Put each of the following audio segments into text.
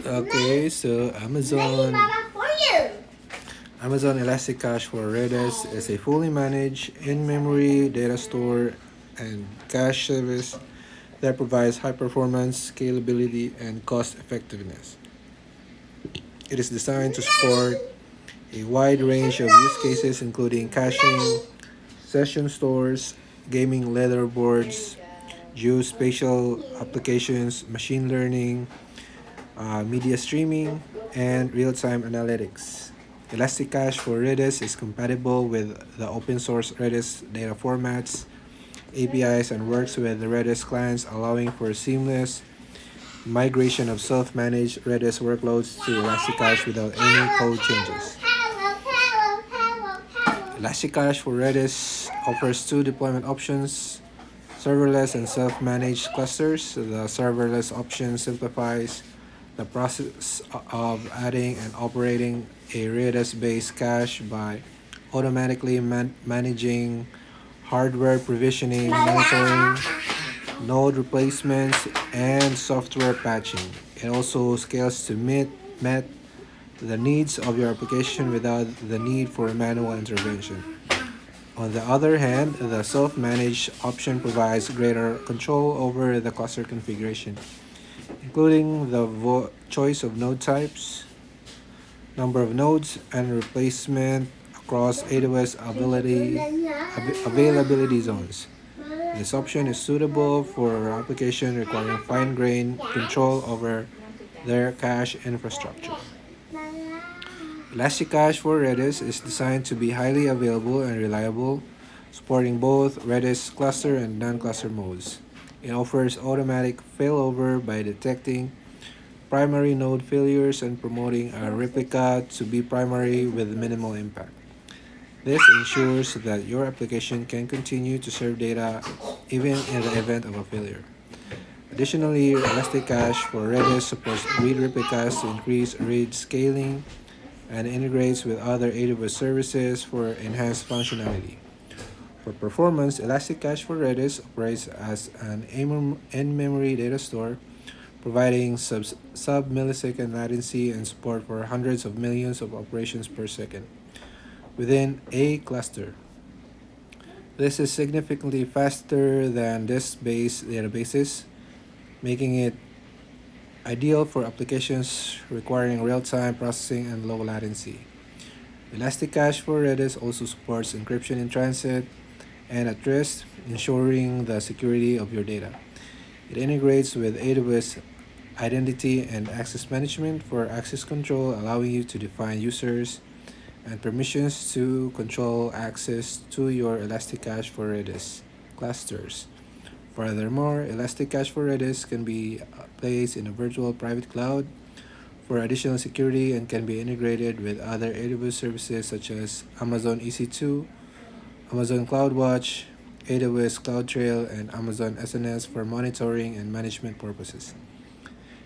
Okay, so Amazon ElastiCache for Redis is a fully managed in-memory data store and cache service that provides high performance, scalability, and cost effectiveness. It is designed to support a wide range of use cases, including caching, session stores, gaming leaderboards, geospatial applications, machine learning, media streaming, and real-time analytics. ElastiCache for Redis is compatible with the open-source Redis data formats, APIs, and works with the Redis clients, allowing for seamless migration of self-managed Redis workloads to ElastiCache without any code changes. ElastiCache for Redis offers two deployment options: serverless and self-managed clusters. The serverless option simplifies the process of adding and operating a Redis-based cache by automatically managing hardware provisioning, monitoring, node replacements, and software patching. It also scales to meet the needs of your application without the need for manual intervention. On the other hand, the self-managed option provides greater control over the cluster configuration, including the choice of node types, number of nodes, and replacement across AWS availability zones. This option is suitable for applications requiring fine-grained control over their cache infrastructure. ElastiCache for Redis is designed to be highly available and reliable, supporting both Redis cluster and non-cluster modes. It offers automatic failover by detecting primary node failures and promoting a replica to be primary with minimal impact. This ensures that your application can continue to serve data even in the event of a failure. Additionally, ElastiCache for Redis supports read replicas to increase read scaling and integrates with other AWS services for enhanced functionality. For performance, ElastiCache for Redis operates as an in-memory data store, providing sub-millisecond latency and support for hundreds of millions of operations per second within a cluster. This is significantly faster than disk-based databases, making it ideal for applications requiring real-time processing and low latency. ElastiCache for Redis also supports encryption in transit and at rest, ensuring the security of your data. It integrates with AWS Identity and Access Management for access control, allowing you to define users and permissions to control access to your ElastiCache for Redis clusters. Furthermore, ElastiCache for Redis can be placed in a virtual private cloud for additional security and can be integrated with other AWS services such as Amazon EC2, Amazon CloudWatch, AWS CloudTrail, and Amazon SNS for monitoring and management purposes.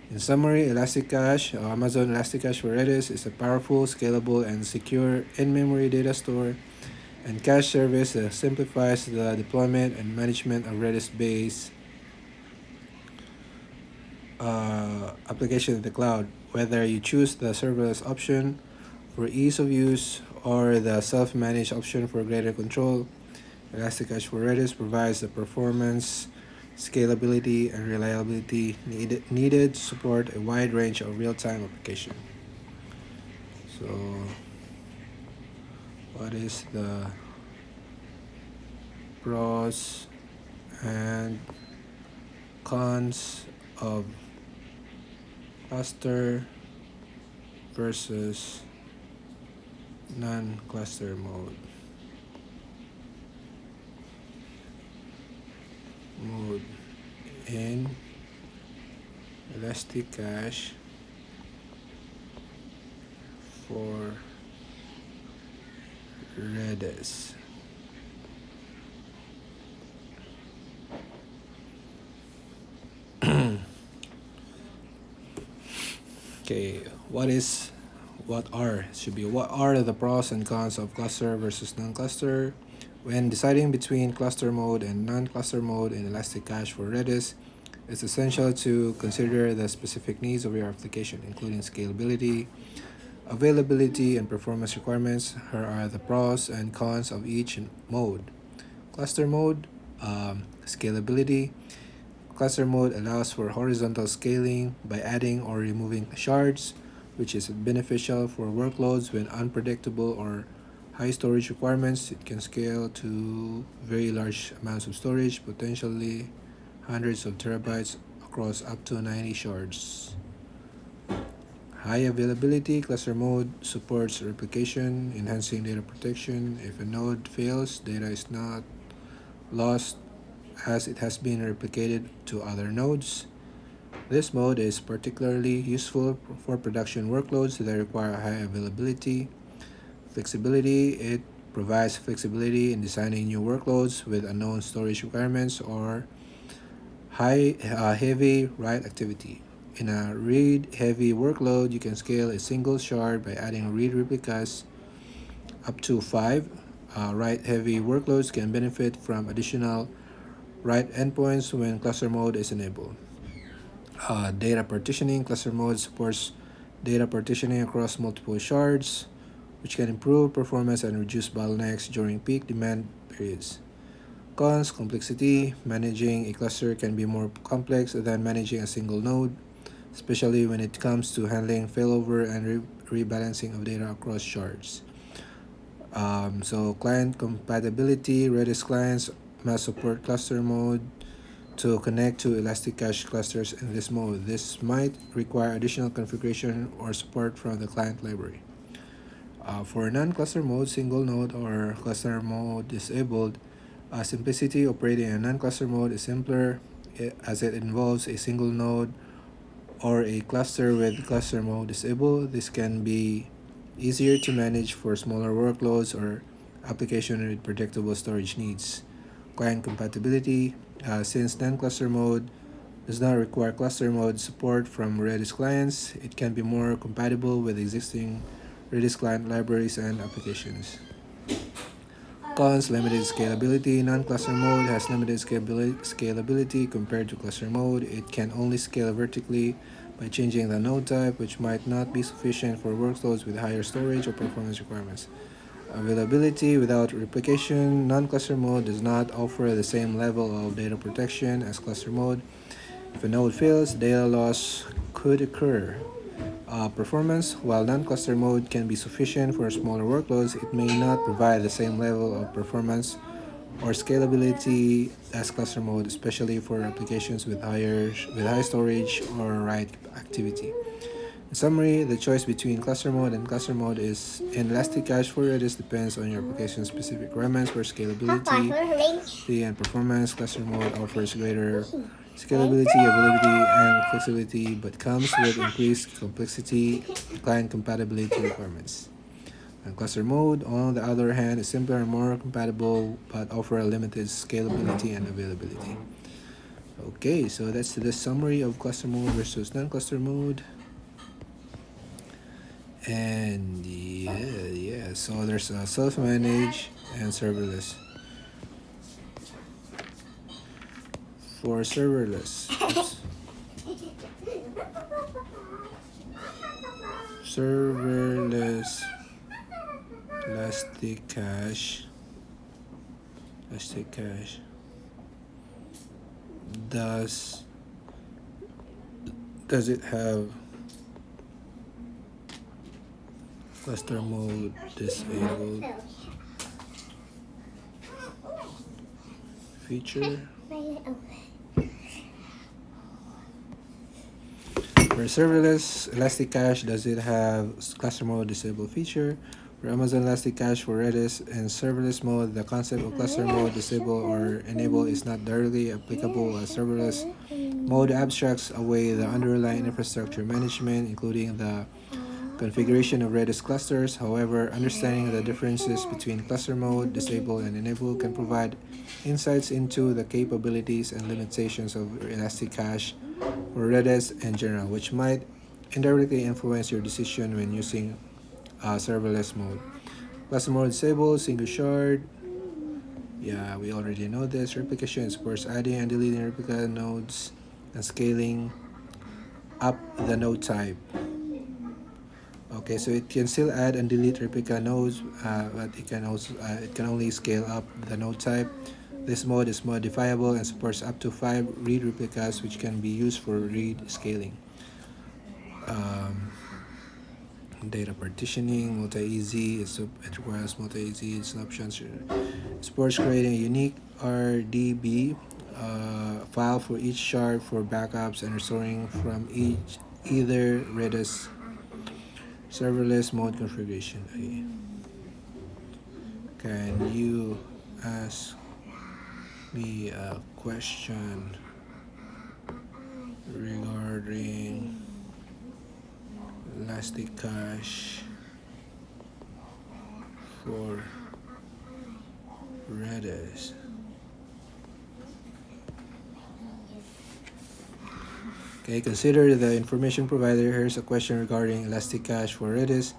In summary, Amazon ElastiCache for Redis is a powerful, scalable, and secure in-memory data store and cache service that simplifies the deployment and management of Redis-based application in the cloud. Whether you choose the serverless option for ease of use or the self-managed option for greater control, ElastiCache for Redis provides the performance, scalability, and reliability needed to support a wide range of real-time applications. So, what is the pros and cons of cluster versus non-cluster mode in ElastiCache for Redis? Okay, what are the pros and cons of cluster versus non-cluster? When deciding between cluster mode and non-cluster mode in ElastiCache for Redis, It's essential to consider the specific needs of your application, including scalability, availability, and performance requirements. Here are the pros and cons of each mode. Cluster mode, scalability. Cluster mode allows for horizontal scaling by adding or removing shards, which is beneficial for workloads with unpredictable or high storage requirements. It can scale to very large amounts of storage, potentially hundreds of terabytes across up to 90 shards. High availability, cluster mode supports replication, enhancing data protection. If a node fails, data is not lost as it has been replicated to other nodes. This mode is particularly useful for production workloads that require high availability. Flexibility, it provides flexibility in designing new workloads with unknown storage requirements or heavy write activity. In a read-heavy workload, you can scale a single shard by adding read replicas up to 5. Write-heavy workloads can benefit from additional write endpoints when cluster mode is enabled. Data partitioning, cluster mode supports data partitioning across multiple shards, which can improve performance and reduce bottlenecks during peak demand periods. Cons, complexity. Managing a cluster can be more complex than managing a single node, especially when it comes to handling failover and rebalancing of data across shards. So client compatibility, Redis clients must support cluster mode to connect to ElastiCache clusters in this mode. This might require additional configuration or support from the client library. For non-cluster mode, single node or cluster mode disabled, simplicity operating in non-cluster mode is simpler as it involves a single node or a cluster with cluster mode disabled. This can be easier to manage for smaller workloads or applications with predictable storage needs. Client compatibility, since non-cluster mode does not require cluster mode support from Redis clients, it can be more compatible with existing Redis client libraries and applications. Cons, limited scalability. Non-cluster mode has limited scalability compared to cluster mode. It can only scale vertically by changing the node type, which might not be sufficient for workloads with higher storage or performance requirements. Availability without replication. Non-cluster mode does not offer the same level of data protection as cluster mode. If a node fails, data loss could occur. Performance, while non-cluster mode can be sufficient for smaller workloads, it may not provide the same level of performance or scalability as cluster mode, especially for applications with high storage or write activity. In summary, the choice between cluster mode and cluster mode is in ElastiCache for Redis depends on your application's specific requirements for scalability and performance. Cluster mode offers greater scalability, availability, and flexibility, but comes with increased complexity, client compatibility requirements. And cluster mode, on the other hand, is simpler and more compatible, but offer limited scalability and availability. Okay, so that's the summary of cluster mode versus non-cluster mode. And yeah, so there's a self-managed and serverless. For serverless, serverless ElastiCache does it have cluster mode disabled feature? For serverless ElastiCache, does it have cluster mode disabled feature? For Amazon ElastiCache for Redis and serverless mode, the concept of cluster mode disable or enable is not directly applicable as serverless mode abstracts away the underlying infrastructure management, including the configuration of Redis clusters. However, understanding the differences between cluster mode, disable, and enable can provide insights into the capabilities and limitations of ElastiCache for Redis in general, which might indirectly influence your decision when using serverless mode. Cluster mode disable, single shard. Yeah, we already know this. Replication supports adding and deleting replica nodes and scaling up the node type. Okay, so it can still add and delete replica nodes, but it can only scale up the node type. This mode is modifiable and supports up to 5 read replicas, which can be used for read scaling. Data partitioning, multi-easy, it requires multi-easy, it's an option. It supports creating a unique RDB file for each shard for backups and restoring from either Redis serverless mode configuration. Okay. Can you ask me a question regarding ElastiCache for Redis? Okay, consider the information provided. Here's a question regarding ElastiCache for Redis.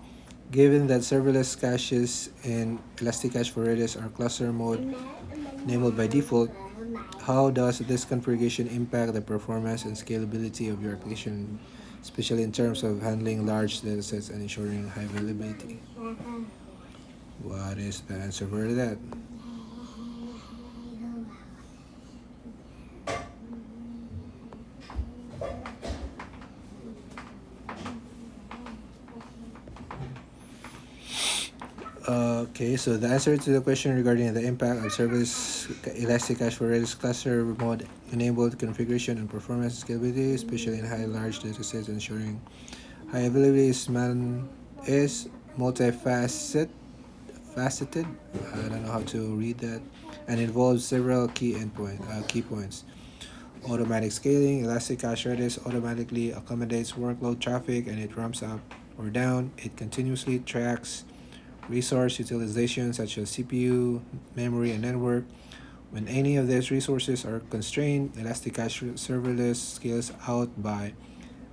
Given that serverless caches in ElastiCache for Redis are cluster mode enabled by default, how does this configuration impact the performance and scalability of your application, especially in terms of handling large datasets and ensuring high availability? What is the answer for that? Okay, so the answer to the question regarding the impact of serverless ElastiCache for Redis cluster mode enabled configuration and performance scalability, especially in high large datasets, ensuring high availability is multifaceted. Faceted, I don't know how to read that, and involves several key points. Automatic scaling, ElastiCache Redis automatically accommodates workload traffic and it ramps up or down. It continuously tracks resource utilization such as CPU, memory, and network. When any of these resources are constrained, ElastiCache serverless scales out by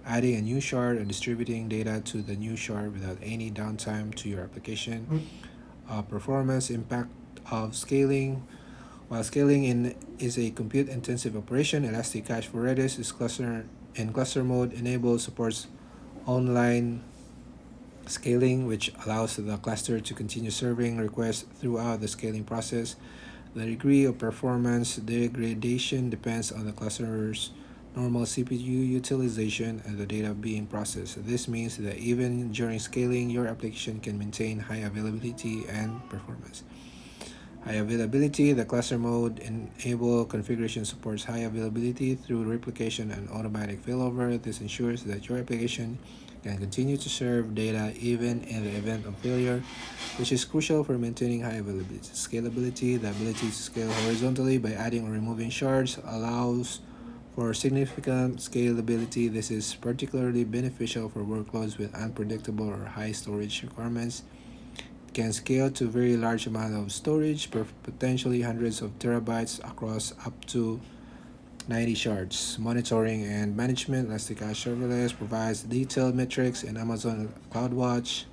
adding a new shard and distributing data to the new shard without any downtime to your application. Performance impact of scaling. While scaling is a compute-intensive operation, ElastiCache for Redis is cluster mode enables supports online scaling, which allows the cluster to continue serving requests throughout the scaling process. The degree of performance degradation depends on the cluster's normal CPU utilization and the data being processed. This means that even during scaling, your application can maintain high availability and performance. High availability, the cluster mode enable configuration supports high availability through replication and automatic failover. This ensures that your application can continue to serve data even in the event of failure, which is crucial for maintaining high availability. Scalability, the ability to scale horizontally by adding or removing shards allows for significant scalability. This is particularly beneficial for workloads with unpredictable or high storage requirements. It can scale to very large amount of storage, potentially hundreds of terabytes across up to 90 shards. Monitoring and management. ElastiCache Serverless provides detailed metrics in Amazon CloudWatch,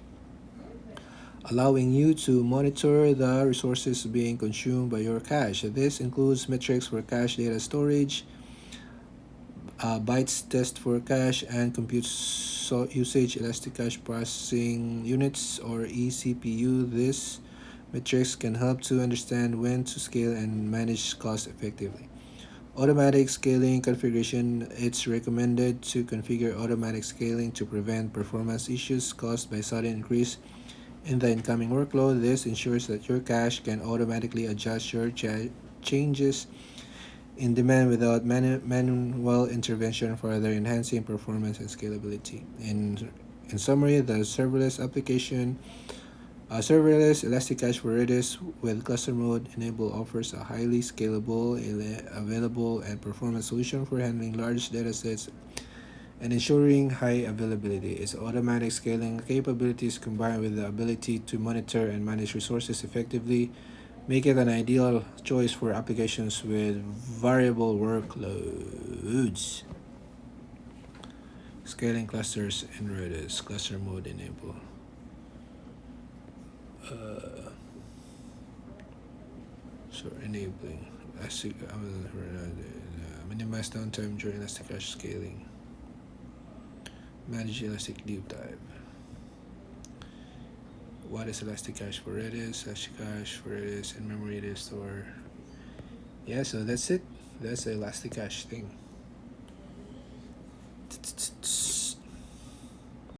allowing you to monitor the resources being consumed by your cache. This includes metrics for cache data storage, bytes test for cache, and compute usage. ElastiCache processing units or eCPU. This metrics can help to understand when to scale and manage costs effectively. Automatic scaling configuration. It's recommended to configure automatic scaling to prevent performance issues caused by sudden increase in the incoming workload. This ensures that your cache can automatically adjust your changes in demand without manual intervention, further enhancing performance and scalability. In summary, the serverless application serverless ElastiCache for Redis with cluster mode enable offers a highly scalable, available, and performance solution for handling large datasets and ensuring high availability. Its automatic scaling capabilities combined with the ability to monitor and manage resources effectively make it an ideal choice for applications with variable workloads. Scaling clusters in Redis, cluster mode enable. So enabling minimum Minimize downtime during ElastiCache scaling. Manage Elastic Deep Dive. What is ElastiCache for Redis? ElastiCache for Redis and memory data store. Yeah, so that's it. That's the ElastiCache thing.